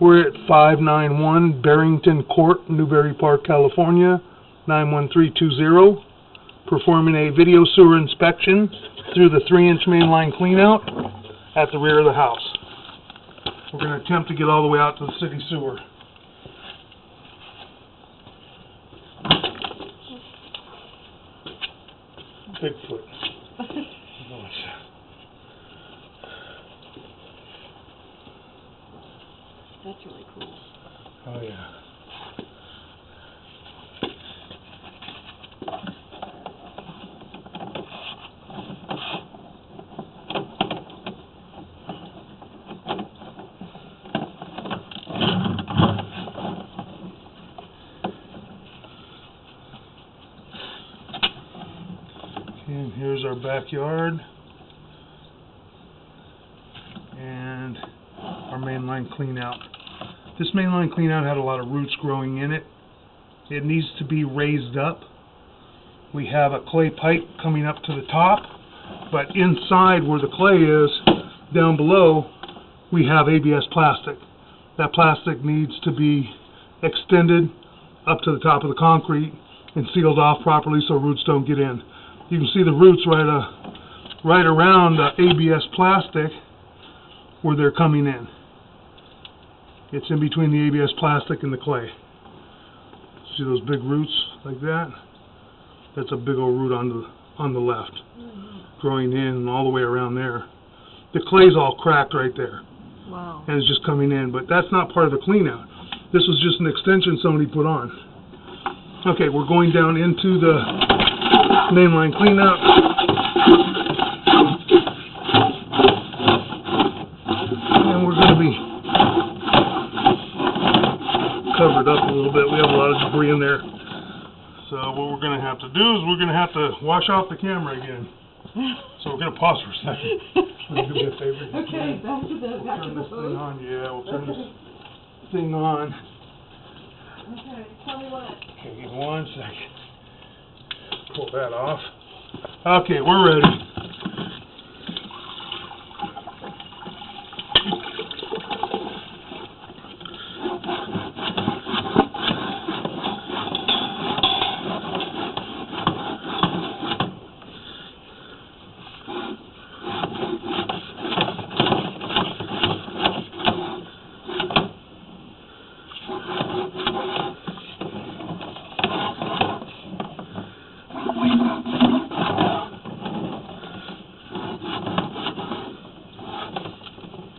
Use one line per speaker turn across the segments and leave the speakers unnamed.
We're at 591 Barrington Court, Newbury Park, California, 91320, performing a video sewer inspection through the 3-inch main line cleanout at the rear of the house. We're going to attempt to get all the way out to the city sewer. Bigfoot.
That's really cool.
Oh yeah. And here's our backyard and our mainline clean out. This mainline clean out had a lot of roots growing in it. It needs to be raised up. We have a clay pipe coming up to the top, but inside where the clay is, down below, we have ABS plastic. That plastic needs to be extended up to the top of the concrete and sealed off properly so roots don't get in. You can see the roots right around the ABS plastic where they're coming in. It's in between the ABS plastic and the clay. See those big roots like that? That's a big old root on the left, growing in all the way around there. The clay's all cracked right there.
Wow. And
it's just coming in, but that's not part of the clean out. This was just an extension somebody put on. Okay, we're going down into the mainline clean out. And we're going to be covered up a little bit. We have a lot of debris in there. So what we're going to have to do is we're going to have to wash off the camera again. So we're going to pause for a second. Let me do me a favor.
Okay, back to the
Thing on. Yeah, we'll turn this thing on.
Okay, tell me what.
Okay, give me 1 second. Pull that off. Okay, we're ready.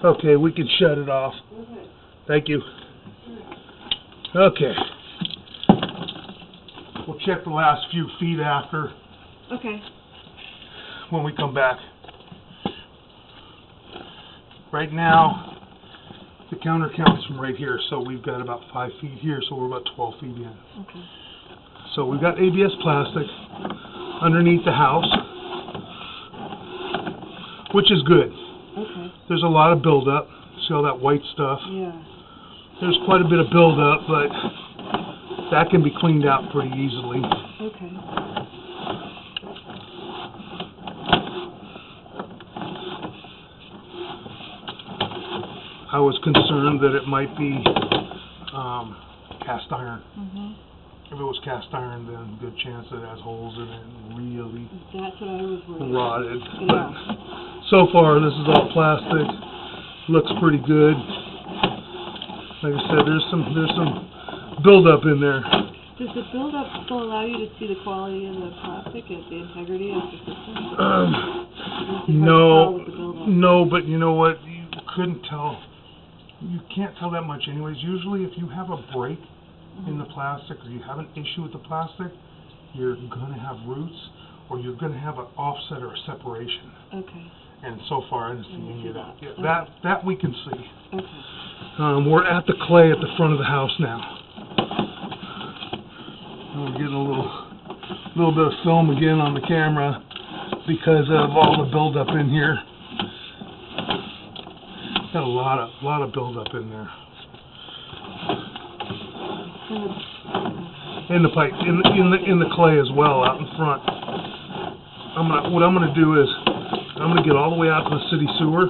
Okay, we can shut it off.
Okay.
Thank you. Okay. We'll check the last few feet after.
Okay.
When we come back. Right now, the counter counts from right here, so we've got about 5 feet here, so we're about 12 feet in.
Okay.
So we've got ABS plastic underneath the house, which is good.
Okay.
There's a lot of buildup. See all that white stuff?
Yeah.
There's quite a bit of buildup, but that can be cleaned out pretty easily.
Okay.
I was concerned that it might be cast iron. If it was cast iron, then good chance it has holes in it and really
That's what I was worried.
rotted.
Yeah.
But so far, this is all plastic. Looks pretty good. Like I said, there's some buildup in there.
Does the build-up still allow you to see the quality of the plastic and the integrity of the system?
No, but you know what? You couldn't tell. You can't tell that much anyways. Usually, if you have a break in the plastic or you have an issue with the plastic, you're going to have roots or you're going to have an offset or a separation.
Okay.
And so far, I didn't see any of that. Yeah,
Okay.
that we can see.
Okay.
We're at the clay at the front of the house now. And we're getting a little bit of film again on the camera because of all the buildup in here. Got a lot of buildup in there. In the pipe, in the clay as well, out in front. What I'm gonna do is I'm gonna get all the way out to the city sewer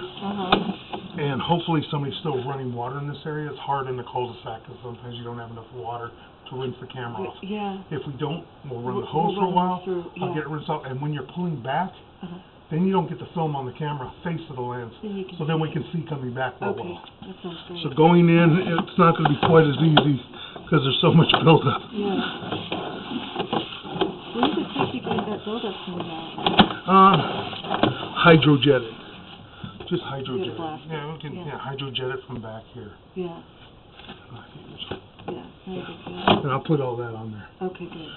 And hopefully somebody's still running water in this area. It's hard in the cul-de-sac because sometimes you don't have enough water to rinse the camera off.
Yeah.
If we don't, we'll run the hose for a while. I'll get it rinsed off. And when you're pulling back, then you don't get the film on the camera face of the lens. So then we can see coming back for a while.
That sounds great.
So going in, it's not going to be quite as easy because there's so much buildup.
Yeah. When does it take to get that buildup coming out?
Hydrojet it. Just hydrojet it.
Yeah,
we can hydrojet it from back here.
Yeah. Yeah.
And I'll put all that on there.
Okay, good.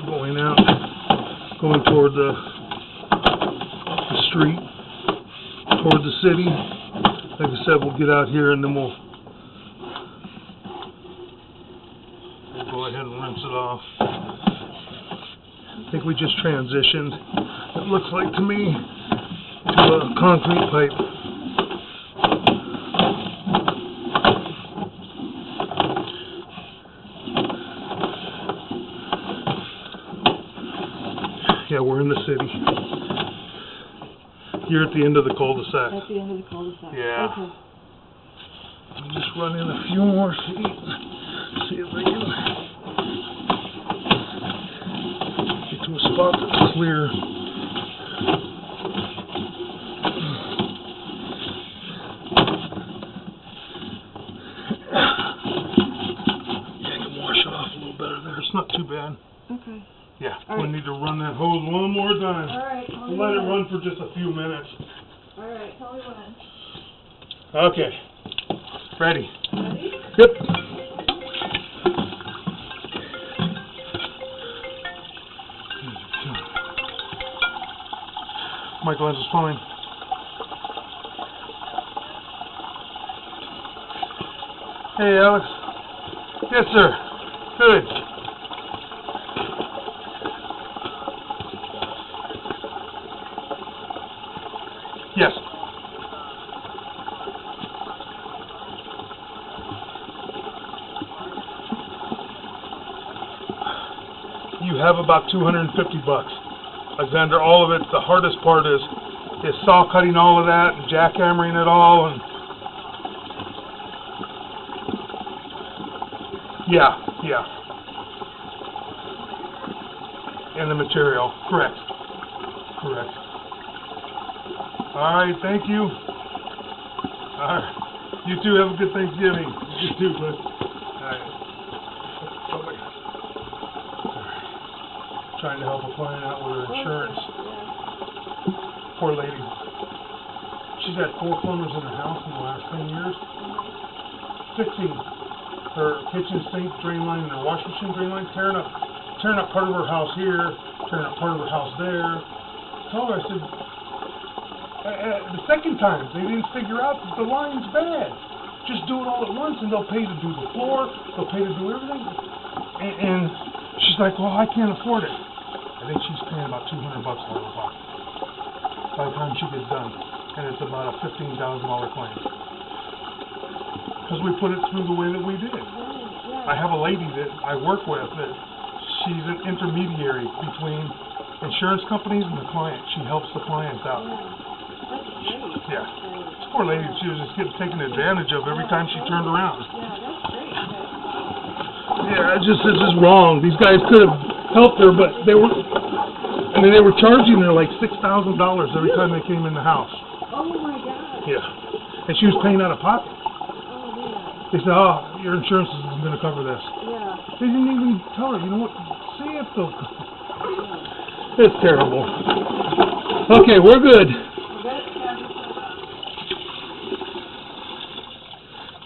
Going out, going toward the street, toward the city. Like I said, we'll get out here and then we'll go ahead and rinse it off. I think we just transitioned, it looks like to me, to a concrete pipe. Yeah, we're in the city. You're at the end of the cul-de-sac.
At the end of the cul-de-sac.
Yeah.
Okay.
I'll just run in a few more feet. See if I can get to a spot that's clear. Yeah, I can wash it off a little better there. It's not too bad.
Okay.
Yeah, we need to run that hose one more time.
All right.
We'll let it run for just a few minutes.
All right. Tell me when.
Okay. Ready?
Ready?
Yep. Michelangelo's fine. Hey, Alex. Yes, sir. Good. Yes. You have about $250. Alexander, all of it, the hardest part is saw cutting all of that and jackhammering it all and yeah. And the material. Correct. Alright, thank you. Alright. You too, have a good Thanksgiving. You too, bud. Alright. Bye-bye. Trying to help a client out with her insurance. Poor lady. She's had 4 plumbers in her house in the last 10 years. Fixing her kitchen sink drain line and her washing machine drain line, tearing up part of her house here, tearing up part of her house there. I told her, I said, the second time, they didn't figure out that the line's bad. Just do it all at once and they'll pay to do the floor, they'll pay to do everything. And she's like, well, I can't afford it. I think she's paying about $200 out of her pocket by the time she gets done. And it's about a $15,000 claim. Because we put it through the way that we did. I have a lady that I work with that she's an intermediary between insurance companies and the client. She helps the clients out. Yeah. This poor lady, she was just getting taken advantage of every time she turned around. Yeah, this is wrong. These guys could have helped her, but they were charging her like $6,000 every time they came in the house.
Oh my God.
Yeah. And she was paying out of pocket. They said, oh, your insurance isn't going to cover this.
Yeah.
They didn't even tell her, you know what, see if they'll... It's terrible. Okay, we're good.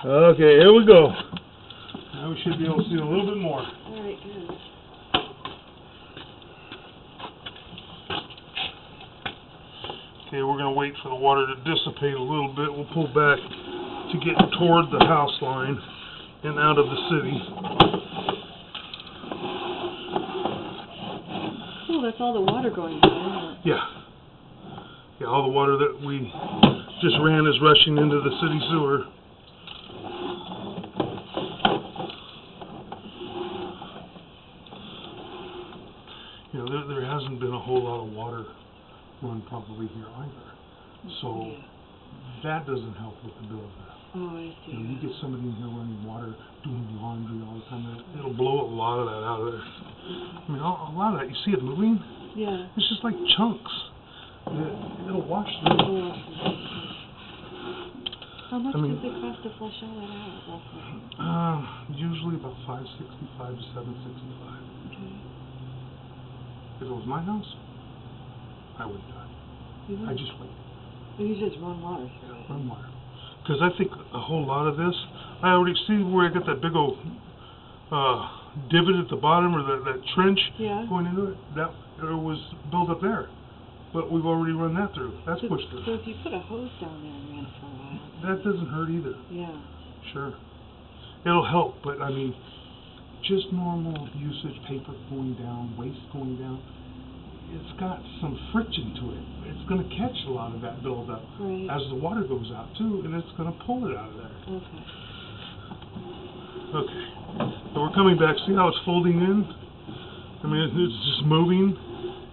Okay, here we go. Now we should be able to see a little bit more.
All right, good.
Okay, we're going to wait for the water to dissipate a little bit. We'll pull back to get toward the house line and out of the city.
Oh, that's all the water going in, isn't it?
Yeah. Yeah, all the water that we just ran is rushing into the city sewer. You know, there hasn't been a whole lot of water run probably here either. So
Yeah.
that doesn't help with the build up.
Oh, I see.
You know, you get somebody in here running water, doing laundry all the time, it'll blow a lot of that out of there. I mean, a lot of that, you see it moving?
Yeah.
It's just like chunks. It'll wash through.
Oh, how much does it cost to flush all that out, roughly?
Usually about $565 to $765.
Okay.
If it was my house, I wouldn't do it. I just wait.
You just run water through it.
Run water. Because I think a whole lot of this, I already see where I got that big old divot at the bottom, or that trench going into it. That was built up there, but we've already run that through. That's pushed through.
So if you put a hose down there and ran it for a while,
that doesn't hurt either.
Yeah.
Sure. It'll help, but I mean, just normal usage, paper going down, waste going down. It's got some friction to it. It's going to catch a lot of that buildup as the water goes out too, and it's going to pull it out of there.
Okay.
Okay. So we're coming back. See how it's folding in? I mean, it's just moving.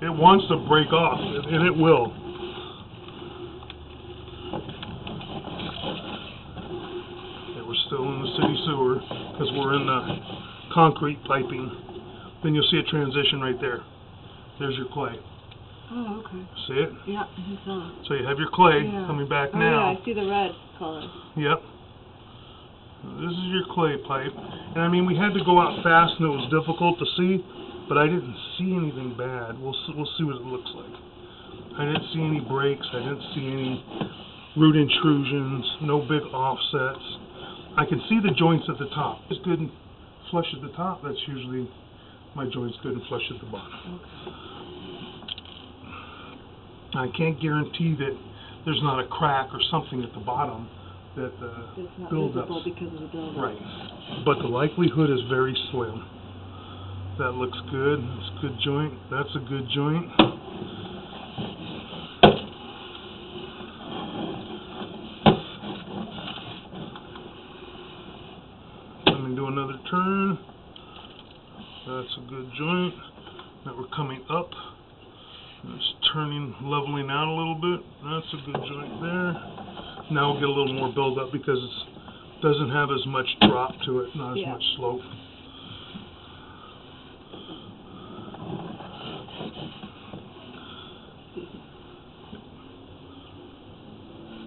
It wants to break off, and it will. Okay, we're still in the city sewer because we're in the concrete piping. Then you'll see a transition right there. There's your clay.
Oh, okay.
See it?
Yeah, I saw it.
So you have your clay coming back now.
Yeah, I see the red color.
Yep. This is your clay pipe. And I mean, we had to go out fast and it was difficult to see, but I didn't see anything bad. We'll see what it looks like. I didn't see any breaks. I didn't see any root intrusions, no big offsets. I can see the joints at the top. It's good and flush at the top. That's usually my joint's good and flush at the bottom.
Okay.
I can't guarantee that there's not a crack or something at the bottom that
it's not
buildups.
visible because of the buildup.
Right. But the likelihood is very slim. That looks good. It's a good joint. That's a good joint. Let me do another turn. That's a good joint. Now we're coming up. It's turning, leveling out a little bit. That's a good joint there. Now we'll get a little more build up because it doesn't have as much drop to it, not as much slope.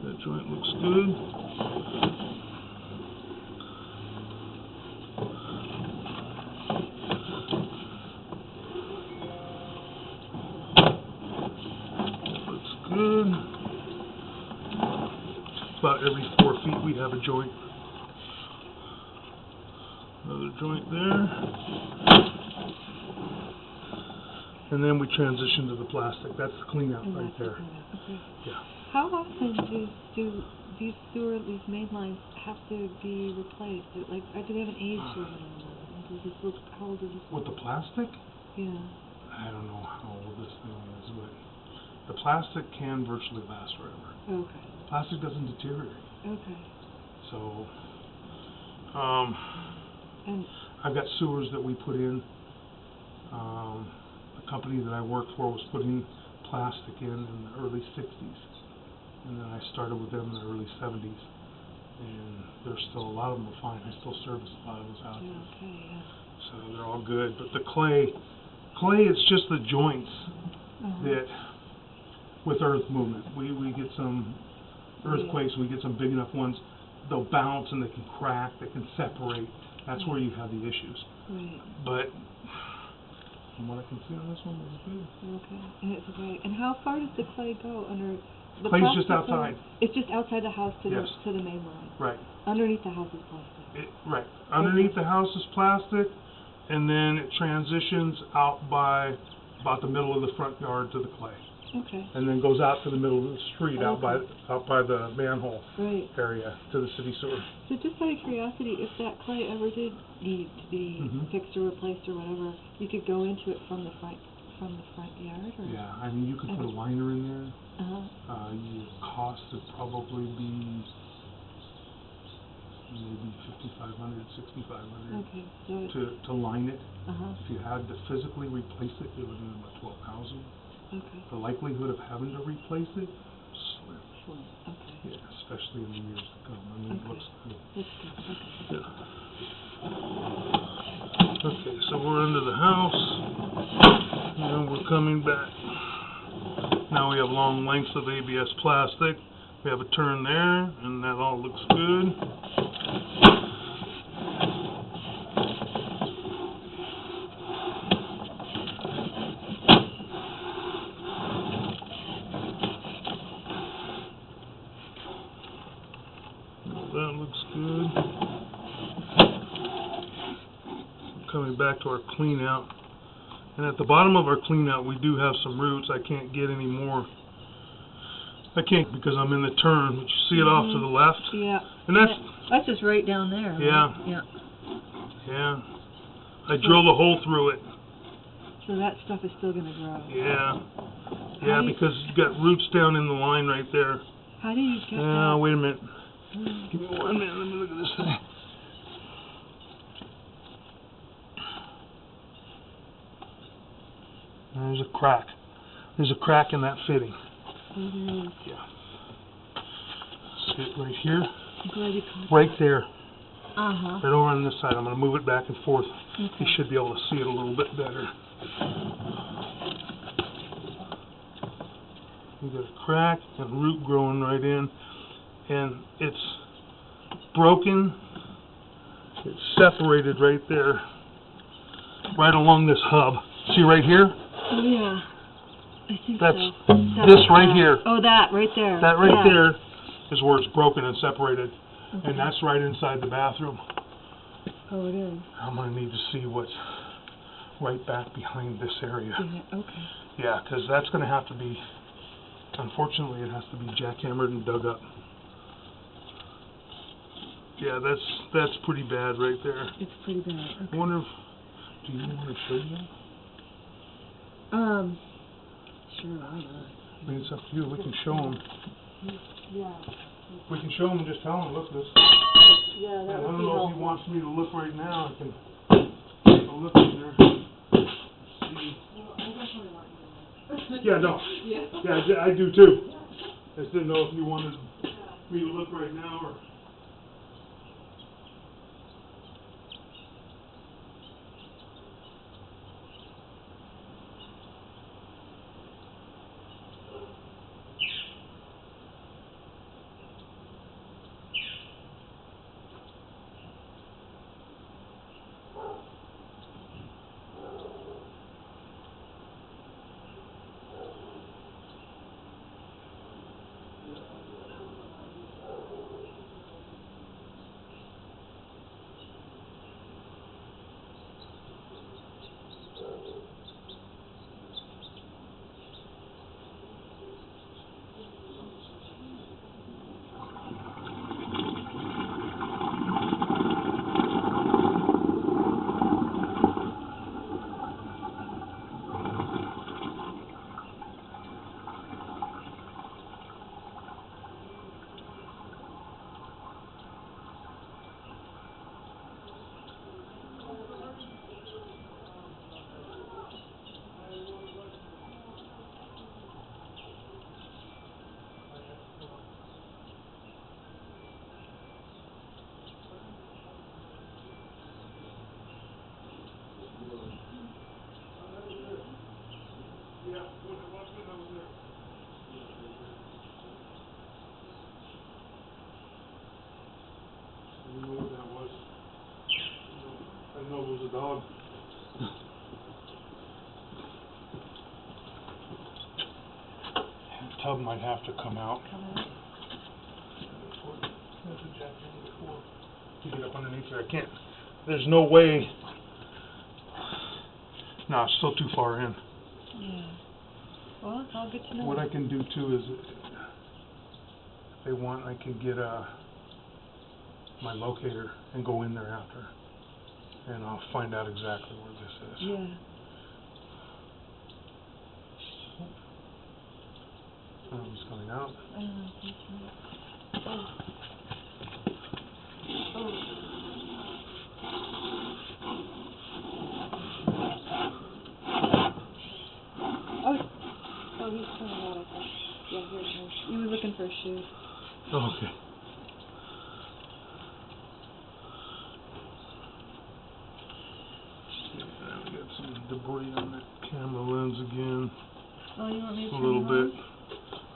That joint looks good. Good. About every 4 feet we have a joint. Another joint there. And then we transition to the plastic. That's the cleanout right there.
Okay.
Yeah.
How often do these main lines have to be replaced? Like, do they have an age limit on them? Does this look, how old is this?
With the plastic?
Yeah.
I don't know how old this thing is, but the plastic can virtually last forever.
Okay.
Plastic doesn't deteriorate.
Okay.
So,
and
I've got sewers that we put in. The company that I worked for was putting plastic in the early 60s. And then I started with them in the early 70s. And there's still, a lot of them are fine. I still service a lot of those out here.
okay, yeah.
So they're all good. But the clay, it's just the joints that, with earth movement, we get some earthquakes, we get some big enough ones, they'll bounce and they can crack, they can separate. That's where you have the issues.
Right.
But from what I can see on this one, it's good.
Okay. And it's okay. And how far does the clay go under the
Clay's
plastic?
just outside.
It's just outside the house to the main line.
Right.
Underneath the house is plastic.
Right. Underneath the house is plastic, and then it transitions out by about the middle of the front yard to the clay.
Okay.
And then goes out to the middle of the street, out by the manhole area, to the city sewer.
So just out of curiosity, if that clay ever did need to be fixed or replaced or whatever, you could go into it from the front yard? Or?
Yeah, I mean, you could put a liner in there. Your cost would probably be maybe $5,500, $6,500
okay, so
to line it. If you had to physically replace it, it would be about $12,000.
Okay.
The likelihood of having to replace it, slim.
Slim. Okay.
Yeah, especially in the years to come. I mean,
Okay.
it looks good.
That's good. Okay.
Yeah. Okay, so we're into the house, and we're coming back. Now we have long lengths of ABS plastic. We have a turn there, and that all looks good. That looks good. Coming back to our clean out. And at the bottom of our clean out we do have some roots. I can't get any more. I can't because I'm in the turn. But you see it off to the left?
Yeah.
And that's
just right down there.
Yeah.
Right? Yeah.
Yeah. I drilled a hole through it.
So that stuff is still gonna grow.
Yeah. Yeah, because you've got roots down in the line right there.
How do you get that?
Wait a minute. Give me 1 minute, let me look at this thing. There's a crack. There's a crack in that fitting.
Oh, there is.
Yeah. See it right here?
I'm glad you caught
Right there.
Uh-huh.
Right over on this side. I'm going to move it back and forth.
Okay.
You should be able to see it a little bit better. We've got a crack and root growing right in. And it's broken. It's separated right there, right along this hub. See right here?
Oh yeah, I think
That's
so.
this right here.
Oh, that right there.
That right
yeah.
there is where it's broken and separated,
Okay.
and that's right inside the bathroom.
Oh, it is.
I'm gonna need to see what's right back behind this area.
Yeah. Okay.
Yeah, because that's gonna have to be. Unfortunately, it has to be jackhammered and dug up. Yeah, that's pretty bad right there.
It's pretty bad. Okay.
I wonder if, do you want to show you that?
Sure, why not?
I mean, it's up to you. We can show them.
Yeah.
We can show them and just tell them, look, this.
Yeah,
I
that
don't
would be
know if
helpful.
he wants me to look right now. I can take a look in there. See. Yeah, no. Yeah, I do too. I just didn't know if you wanted me to look right now or. I didn't know what that was. I didn't know it was a dog. The tub might have to come out. That's a jackhammer before. You get up underneath there. I can't. There's no way. No, it's still too far in.
Yeah. Well, it's all good to know.
What I can do too is, if they want, I can get my locator and go in there after, and I'll find out exactly where this is.
Yeah.
It's coming out.
That's right. Oh.
Okay. Yeah, we got some debris on that camera lens again.
Oh, you want me to
A
turn
little
you
bit.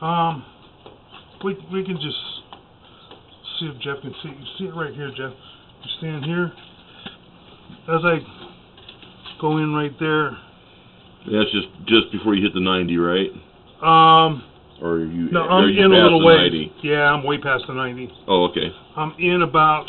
on?
We can just see if Jeff can see. You see it right here, Jeff. You stand here. As I go in right there.
That's just before you hit the 90, right? Or are you?
No,
are
I'm
you
in a
past
little
the
ways.
90?
Yeah, I'm way past the 90.
Oh, okay.
I'm in about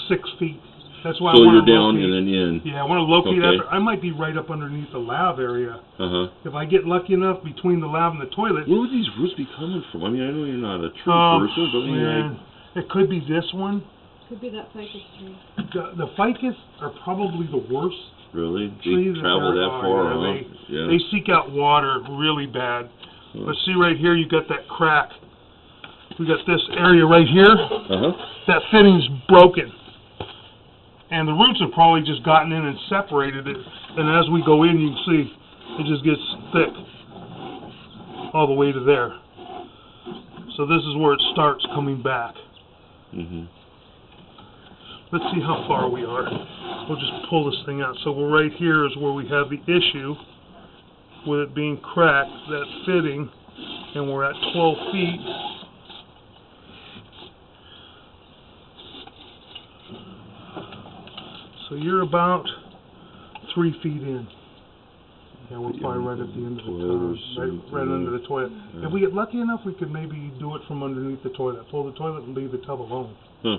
6 feet. That's why
So
I want
you're
to
down
locate.
and then in.
Yeah, I want to locate
Okay.
after. I might be right up underneath the lav area.
Uh-huh.
If I get lucky enough between the lav and the toilet.
Where would these roots be coming from? I mean, I know you're not a tree person, but I mean,
man, it could be this one.
Could be that ficus tree.
The ficus are probably the worst.
really?
Trees
They travel that far, huh? Yeah.
They seek out water really bad.
Huh.
But see right here, you got that crack. We got this area right here.
Uh-huh.
That fitting's broken. And the roots have probably just gotten in and separated it. And as we go in, you can see it just gets thick all the way to there. So this is where it starts coming back.
Mm-hmm.
Let's see how far we are. We'll just pull this thing out. So we're right here is where we have the issue with it being cracked, that fitting, and we're at 12 feet. So you're about 3 feet in. Yeah, we're probably right at the end of the tunnel, right under the toilet.
Yeah.
If we get lucky enough, we could maybe do it from underneath the toilet. Pull the toilet and leave the tub alone.
Huh.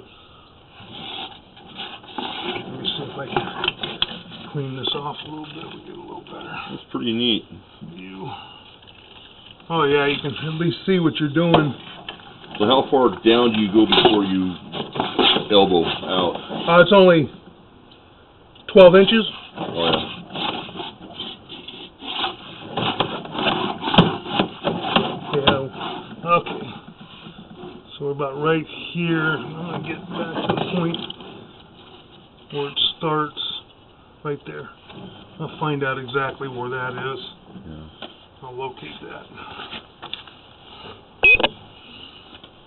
Let me see if I can clean this off a little bit. We get a little better
That's pretty neat.
view. Oh yeah, you can at least see what you're doing.
So how far down do you go before you elbow out?
It's only 12 inches.
Oh, yeah.
Yeah. Okay. So we're about right here. I'm gonna get back to the point where it starts. Right there. I'll find out exactly where that is.
Yeah.
I'll locate that.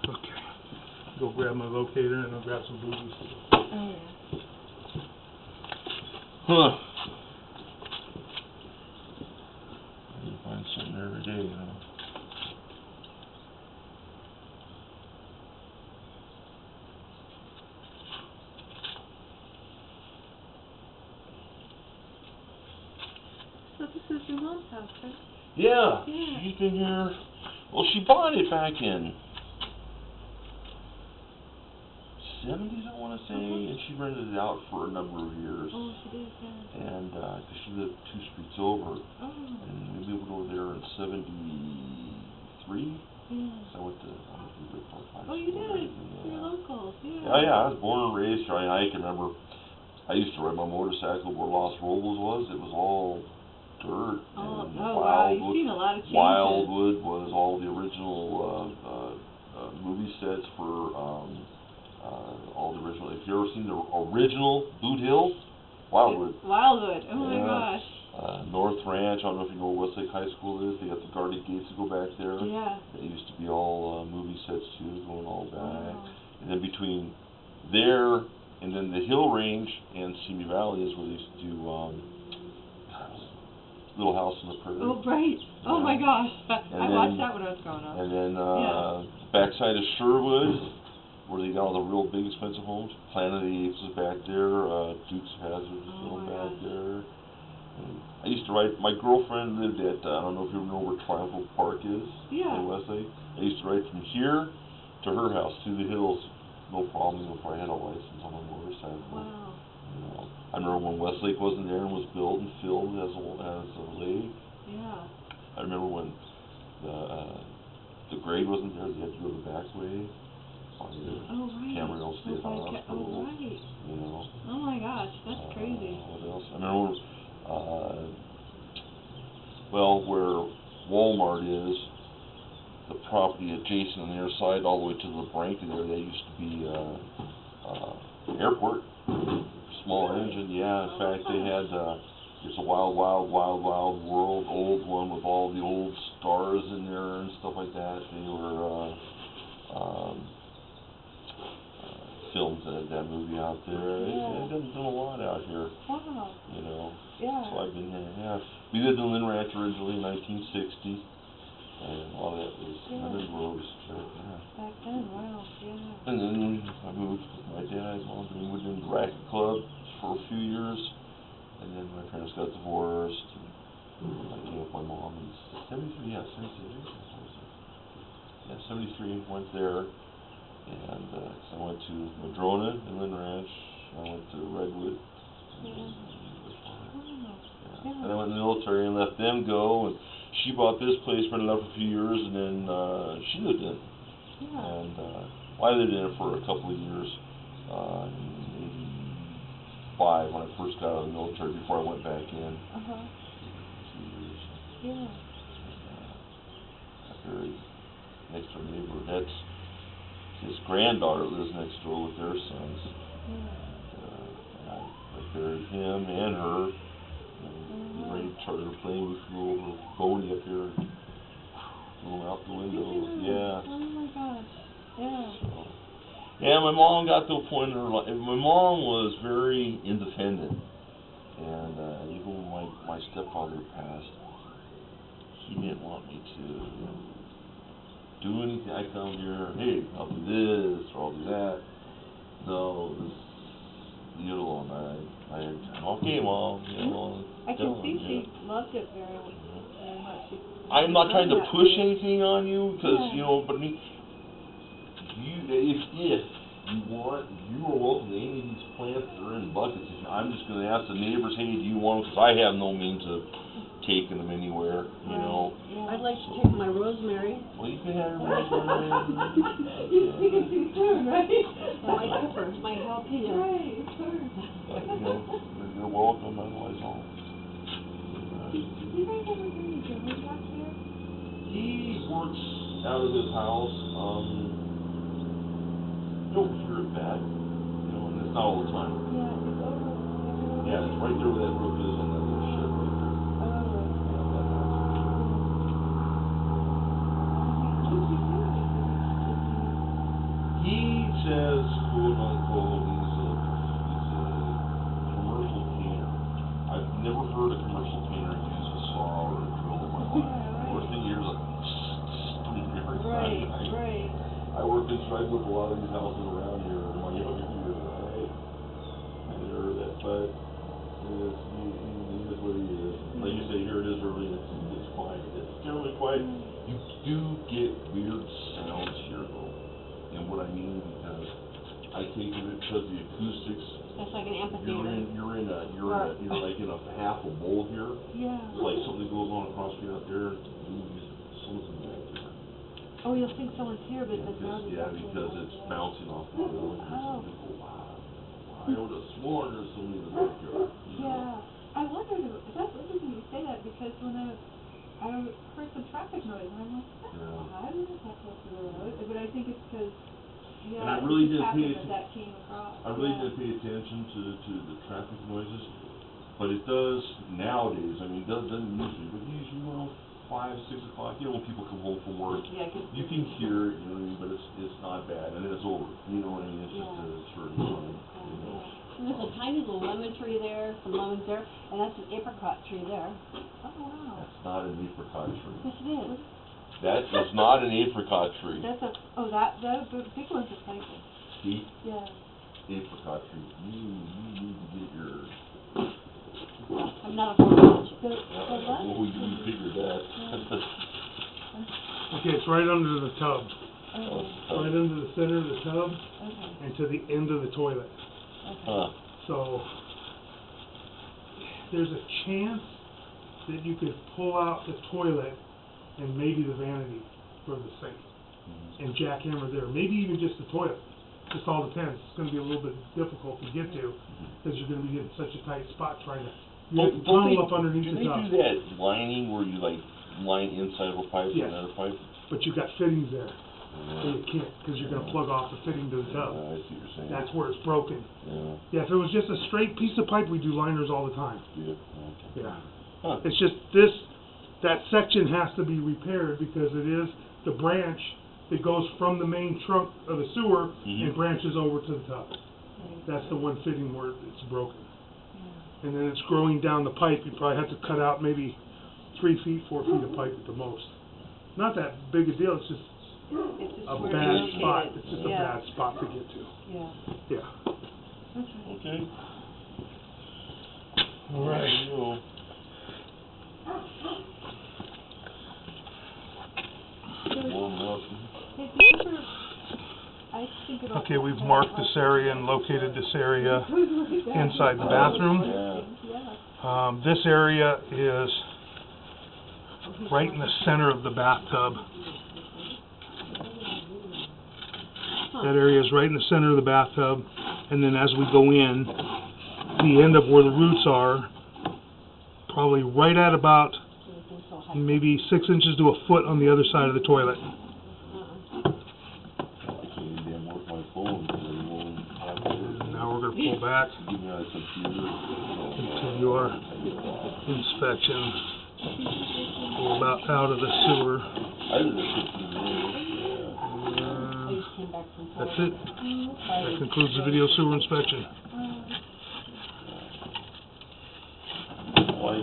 Okay. Go grab my locator and I'll grab some boobies.
Oh, yeah.
Huh. You find something every day, you know.
So this is your mom's house, right?
Yeah.
Yeah.
She's been here. Well, she bought it back in 70s, I want to say, and she rented it out for a number of years.
Oh, she did, yeah.
And because she lived 2 streets over,
Oh.
and we moved over there in 73.
Yeah.
So I went to Newbury Park.
Oh, you did?
Yeah.
You're local, yeah.
Oh yeah, I was born and raised here. I can remember I used to ride my motorcycle where Los Robles was. It was all dirt.
Oh,
And
wow, you've seen a lot of changes.
Wildwood was all the original movie sets for all the original. If you ever seen the original Boot Hill, Wildwood.
Wildwood, oh my
Yeah.
gosh.
North Ranch, I don't know if you know where Westlake High School is. They got the guarded gates that go back there.
Yeah.
It used to be all movie sets too, going all back.
Wow.
And then between there and then the Hill Range and Simi Valley is where they used to do Little House on the Prairie.
Oh, right. Oh my gosh. I watched that when I was growing up.
And then backside of Sherwood, where they got all the real big expensive homes. Planet of the Apes was back there. Dukes of Hazzard was still back there. And I used to ride. My girlfriend lived at I don't know if you know where Triumphal Park is in Westlake. I used to ride from here to her house through the hills. No problem. I had a license on my motorcycle.
Wow.
You know, I remember when Westlake wasn't there and was built and filled as a lake.
Yeah.
I remember when the grade wasn't there. They had to go the back way.
Oh, right.
Camarillo State Hospital.
Oh, right.
You know.
Oh my gosh, that's crazy.
What else? I remember, where Walmart is, the property adjacent on the other side, all the way to the brink of there, they used to be airport. Small engine, yeah. In fact, they had it's a wild world, old one with all the old stars in there and stuff like that. They were filmed that movie out there. It doesn't do a lot out here.
Wow.
You know.
Yeah.
So I've been here. Yeah. We lived in Lynn Ranch originally in 1960, and a lot of that was Lemon Groves.
Back then, wow. Yeah.
And then I moved with my dad. Well, we moved into the racket club for a few years, and then my parents got divorced. And I came with my mom in 73. Yeah, 73. Went there. And so I went to Madrona and Lynn Ranch. I went to Redwood. And I went in the military and let them go. And she bought this place, rented it out for a few years, and then she lived in it. And I lived in it for a couple of years. In '85 when I first got out of the military, before I went back in. 2 years.
Yeah.
I buried next door neighbor. That's his granddaughter lives next door with their sons. And I buried him and her. And we ready to charter a plane. We flew over Bodie up here and flew him out the window. Yeah.
Oh my gosh. Yeah.
So, yeah, my mom got to a point in her life. My mom was very independent. And even when my stepfather passed, he didn't want me to do anything. I come here, hey, I'll do this or I'll do that. No, leave it alone. Okay, Mom, you know.
I can see she loved it very much.
I'm not trying to push anything on you, because, you know, but if you are welcome to any of these plants that are in buckets. I'm just going to ask the neighbors, hey, do you want them? Because I have no means of taking them anywhere, you know.
I'd like to take my rosemary.
Well, you can have rosemary.
You can do too, right? And my peppers, my jalapeno.
Right,
But, you know, you're welcome, otherwise I'll...
Did you guys ever hear any Joey back there?
He works out of his house. You don't hear it bad, you know, and it's not all the time.
Yeah, it's over.
Yeah, it's right there where that roof is on that little shed right there. He says, quote unquote, he's a commercial painter. I've never heard a commercial painter use a saw or a drill in my life. First thing you hear is a
Right.
I work inside with a lot of these houses around here in my younger years, right? I heard that, but he is what he is. Like you say, here it is early, it's quiet. It's generally quiet. You do get weird sounds here, though. And what I mean, because I take it because the acoustics.
It's like an amphitheater.
You're like in a half a bowl here.
Yeah.
It's like something goes on across the out there. Something back there.
Oh, you'll think someone's here, but the sound is
because it's bouncing off the wall.
Oh.
Wow. I would have sworn there's somebody in the backyard.
Yeah. I wondered, that's interesting you say that, because when I heard some traffic noise, and I'm like, I wouldn't that close to the road. But I think it's because,
and I really didn't pay
that came across.
I really didn't pay attention to the traffic noises, but it does nowadays. I mean, it doesn't usually, but usually, 5, 6 o'clock, you know, when people come home from work, you can hear it, you know what I mean, but it's not bad, and then it's over, you know what I mean, it's just a certain time, you know.
And there's a tiny little lemon tree there, some lemons there, and that's an apricot tree there.
Oh, wow.
That's not an apricot tree.
Yes, it is.
That is not an apricot tree.
That's the big one's a cycle.
See?
Yeah.
Apricot tree. You need to get your...
I'm not a horticulturist.
Oh, you figured that.
Okay, it's right under the tub.
Okay.
Right under the center of the tub
Okay.
and to the end of the toilet.
Okay.
So there's a chance that you could pull out the toilet and maybe the vanity from the sink and jackhammer there. Maybe even just the toilet. Just all depends. It's going to be a little bit difficult to get to because you're going to be in such a tight spot trying to tunnel up underneath the tub.
Do they do that lining where you like line inside of a pipe and another pipe?
But you've got fittings there. So you can't, because you're going to plug off the fitting to the tub.
I see what you're saying.
That's where it's broken.
Yeah.
Yeah, if it was just a straight piece of pipe, we do liners all the time.
Yeah. Okay.
Yeah.
Huh.
It's just that section has to be repaired because it is, the branch It goes from the main trunk of the sewer
Mhm.
and branches over to the top. That's the one fitting where it's broken. And then it's growing down the pipe. You probably have to cut out maybe 3 feet, 4 feet of pipe at the most. Not that big a deal. It's just
It's just
a
where
bad
it's
spot.
located.
It's just
Yeah.
a bad spot to get to.
Yeah.
Yeah.
Okay.
All right.
There you go. Warm up.
Hey, do you ever, I think about.
Okay, we've marked this area and located this area inside the bathroom.
Yeah.
This area is right in the center of the bathtub. That area is right in the center of the bathtub, and then as we go in, the end of where the roots are, probably right at about maybe 6 inches to a foot on the other side of the toilet.
I can't damn work my phone, so I won't have to
And now we're going to pull back,
give me on a computer.
continue our inspection. We're about out of the sewer.
I did it 15 minutes,
That's it. That concludes the video sewer inspection.
Why